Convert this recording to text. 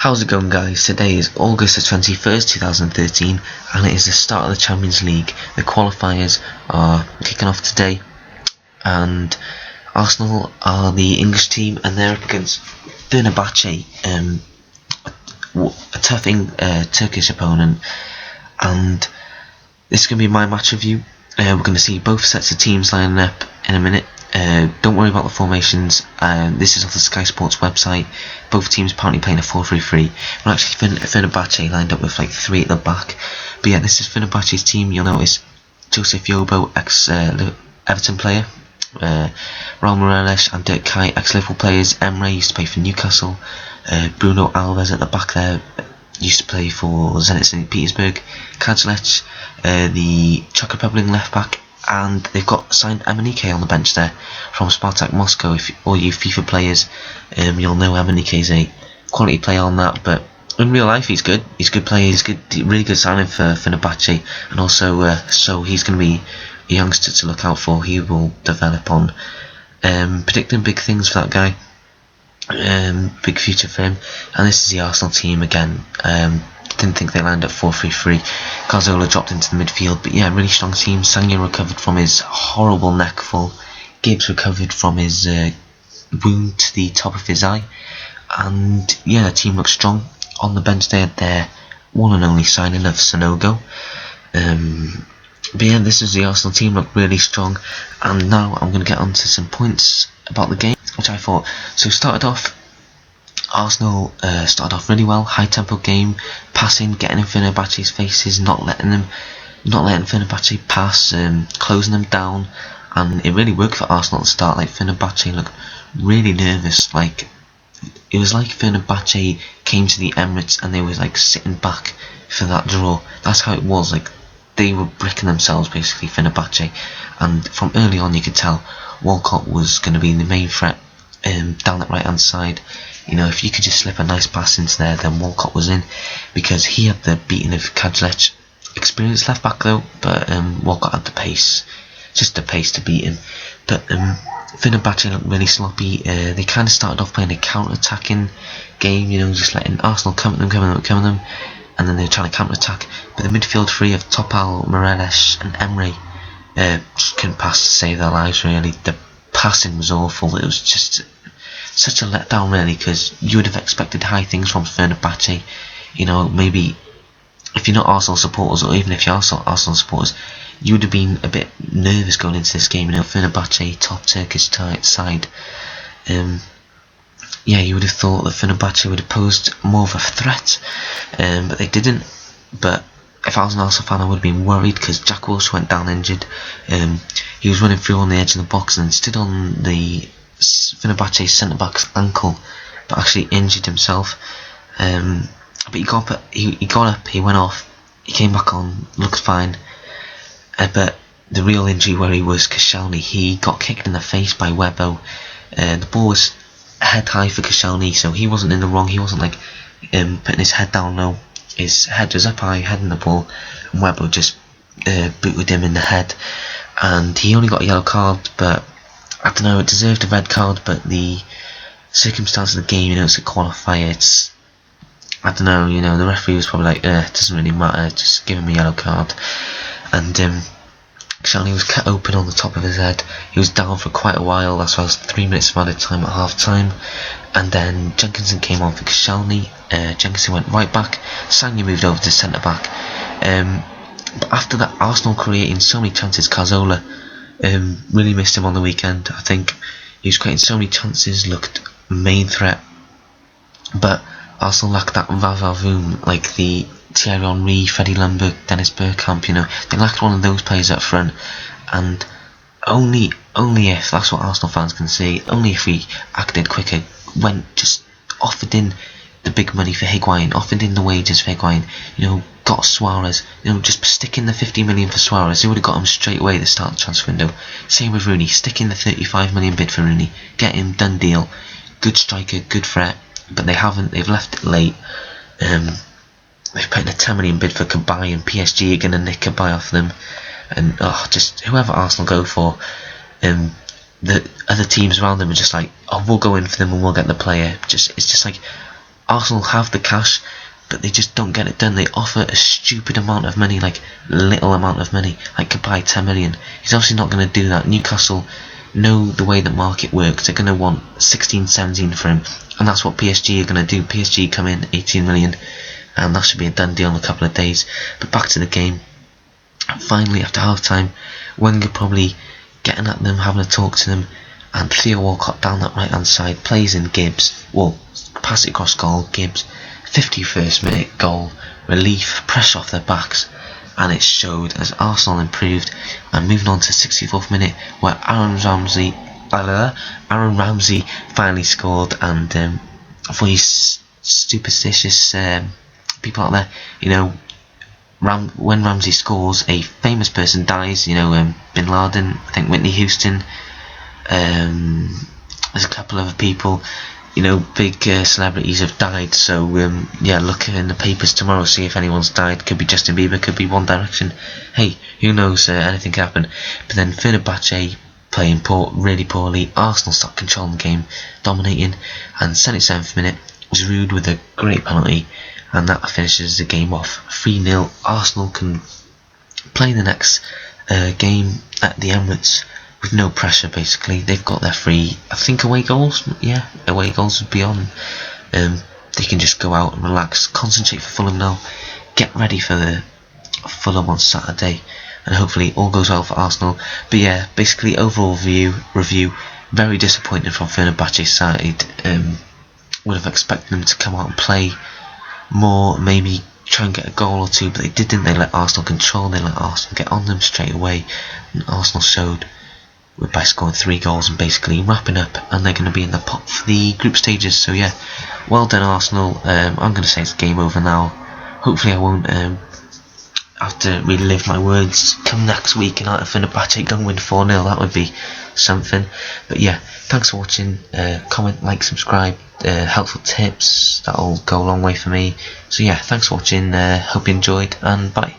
How's it going, guys? Today is August the 21st, 2013, and it is the start of the Champions League. The qualifiers are kicking off today, and Arsenal are the English team, and they're up against Fenerbahce, a tough Turkish opponent. And this is going to be my match review. We're going to see both sets of teams lining up in a minute. Don't worry about the formations. This is off the Sky Sports website. Both teams apparently playing a 4-3-3. Well, actually, Fenerbahce lined up with like 3 at the back. But yeah, this is Fenerbahce's team. You'll notice Joseph Yobo, ex-Everton player. Raul Morales and Dirk Kuyt, ex-Liverpool players. Emre used to play for Newcastle. Bruno Alves at the back there used to play for Zenit St. Petersburg. Kajlec, the Czech Republic left back. And they've got signed Emenike on the bench there from Spartak Moscow. If all you FIFA players, you'll know Emenike is a quality player on that. But in real life, he's good. He's a good player. He's good, really good signing for Fenerbahce. And also, so he's going to be a youngster to look out for. He will develop on. Predicting big things for that guy. Big future for him. And this is the Arsenal team again. Didn't think they lined up 4-3-3. Cazorla dropped into the midfield, but yeah, really strong team. Sagna recovered from his horrible neck fall. Gibbs recovered from his wound to the top of his eye. And yeah, the team looks strong. On the bench they had their one and only signing of Sanogo. But yeah, this is the Arsenal team, look really strong. And now I'm going to get on to some points about the game, which I thought. So Arsenal started off really well, high tempo game, passing, getting in Fenerbahce's faces, not letting Fenerbahce pass, closing them down, and it really worked for Arsenal at the start. Like Fenerbahce looked really nervous, like it was like Fenerbahce came to the Emirates and they were like sitting back for that draw. That's how it was. Like they were bricking themselves basically, Fenerbahce, and from early on you could tell Walcott was going to be the main threat down that right hand side. You know, if you could just slip a nice pass into there, then Walcott was in, because he had the beating of Kajlec. Experienced left back though, but Walcott had the pace, just the pace to beat him. But Fenerbahce looked really sloppy. They kind of started off playing a counter-attacking game, you know, just letting Arsenal come at them, and then they were trying to counter-attack. But the midfield three of Topal, Morales and Emre just couldn't pass to save their lives really. The passing was awful. It was just such a letdown really, because you would have expected high things from Fenerbahce. You know, maybe if you're not Arsenal supporters, or even if you're Arsenal supporters, you would have been a bit nervous going into this game. You know, Fenerbahce, top Turkish side. Yeah, you would have thought that Fenerbahce would have posed more of a threat, but they didn't. But if I was an Arsenal fan, I would have been worried, because Jack Wilshere went down injured. He was running through on the edge of the box and stood on the Fenerbahce centre-back's ankle, but actually injured himself. But he got up, he went off, he came back on, looked fine. But the real injury where he was Koscielny, he got kicked in the face by Webbo. The ball was head high for Koscielny, so he wasn't in the wrong. He wasn't like putting his head down low. His head was up high, heading the ball, and Webbo just booted him in the head. And he only got a yellow card, but I don't know, it deserved a red card, but the circumstance of the game, you know, it's a qualifier, it's, I don't know, you know, the referee was probably like, it doesn't really matter, just give him a yellow card. And Koscielny was cut open on the top of his head. He was down for quite a while. That's why it was 3 minutes of added time at half time. And then Jenkinson came on for Koscielny. Jenkinson went right back. Sagna moved over to centre back. But after that, Arsenal creating so many chances. Cazorla really missed him on the weekend. I think he was creating so many chances, looked main threat. But Arsenal lacked that va-va-voom, like the Thierry Henry, Freddie Ljungberg, Dennis Bergkamp, you know. They lacked one of those players up front. And only if, that's what Arsenal fans can say, only if we acted quicker, just offered in the big money for Higuain, offered in the wages for Higuain, you know, got Suarez, you know, just stick in the 50 million for Suarez. They would have got him straight away at the start of the transfer window. Same with Rooney, stick in the 35 million bid for Rooney, get him, done deal. Good striker, good threat, but they haven't. They've left it late. They've put in a 10 million bid for Kabay, and PSG are going to nick Kabay off them. And just whoever Arsenal go for, the other teams around them are just like, we'll go in for them and we'll get the player. It's just like, Arsenal have the cash, but they just don't get it done. They offer a stupid amount of money, like little amount of money, like could buy 10 million. He's obviously not going to do that. Newcastle know the way the market works. They're going to want 16, 17 for him, and that's what PSG are going to do. PSG come in 18 million, and that should be a done deal in a couple of days. But back to the game. Finally, after half time, Wenger probably getting at them, having a talk to them, and Theo Walcott down that right hand side plays in Gibbs. Well, pass it across goal, Gibbs. 51st minute goal, relief, pressure off their backs, and it showed as Arsenal improved. And moving on to 64th minute, where Aaron Ramsey finally scored. And for you superstitious people out there, you know, when Ramsey scores, a famous person dies. You know, Bin Laden, I think Whitney Houston. There's a couple of other people. You know, big celebrities have died, so yeah, look in the papers tomorrow, see if anyone's died. Could be Justin Bieber, could be One Direction. Hey, who knows, anything can happen. But then Fenerbahce playing really poorly. Arsenal start controlling the game, dominating, and 77th minute, Giroud with a great penalty, and that finishes the game off 3-0. Arsenal can play the next game at the Emirates with no pressure. Basically, they've got their free, I think, away goals. Yeah, away goals would be on. They can just go out and relax, concentrate for Fulham now, get ready for the Fulham on Saturday, and hopefully all goes well for Arsenal. But yeah, basically overall review, very disappointing from Fenerbahce's side. Would have expected them to come out and play more, maybe try and get a goal or two, but they didn't. They let Arsenal control, they let Arsenal get on them straight away, and Arsenal showed by scoring 3 goals and basically wrapping up, and they're going to be in the pot for the group stages. So yeah, well done Arsenal. I'm going to say it's game over now. Hopefully I won't have to relive my words come next week and out of Fenerbahce go and win 4-0. That would be something. But yeah, thanks for watching. Comment, like, subscribe, helpful tips, that'll go a long way for me. So yeah, thanks for watching, hope you enjoyed, and bye.